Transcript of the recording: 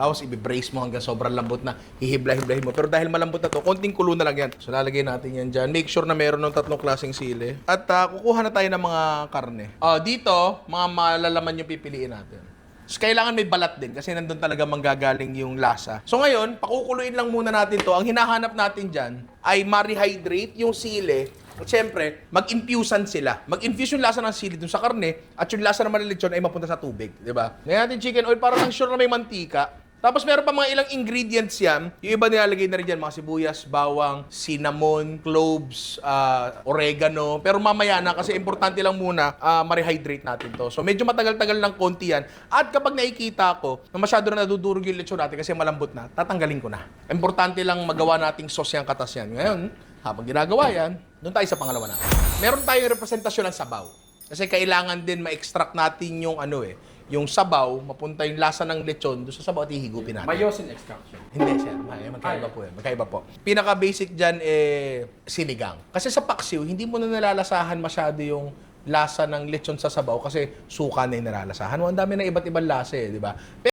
Tapos i-brace mo hanggang sobrang lambot na hihibla-hiblahin mo. Pero dahil malambot na to, konting kulo na lang yan. So lalagay natin yan dyan. Make sure na meron ng tatlong klaseng sili. At kukuha na tayo ng mga karne. Dito, mga malalaman yung pipiliin natin. So, kailangan may balat din kasi nandun talaga manggagaling yung lasa. So ngayon, pakukuluin lang muna natin to. Ang hinahanap natin dyan ay ma-rehydrate yung sili. At syempre, mag-infusan sila. Mag-infuse yung lasa ng sili dun sa karne at yung lasa ng malilitsyon ay mapunta sa tubig. Diba? Ngayon natin chicken oil para lang sure na may mantika. Tapos meron pa mga ilang ingredients yan. Yung iba nilalagay na rin dyan, mga sibuyas, bawang, cinnamon, cloves, oregano. Pero mamaya na kasi importante lang muna ma-rehydrate natin to. So medyo matagal-tagal ng konti yan. At kapag nakikita ko na masyado na nadudurog yung lechon natin kasi malambot na, tatanggalin ko na. Importante lang magawa nating sauce yung katas yan. Ngayon, habang ginagawa yan, doon tayo sa pangalawa natin. Meron tayong representasyon ng sabaw. Kasi kailangan din ma-extract natin yung yung sabaw, mapunta yung lasa ng lechon doon sa sabaw at ihigupin natin. Myosin extraction. Hindi, sir. Magkaiba po yan. Magkaiba po. Pinaka-basic dyan, sinigang. Kasi sa paksiw, hindi mo na nalalasahan masyado yung lasa ng lechon sa sabaw kasi suka na yung nalalasahan. Ang dami na iba't ibang lasa di ba?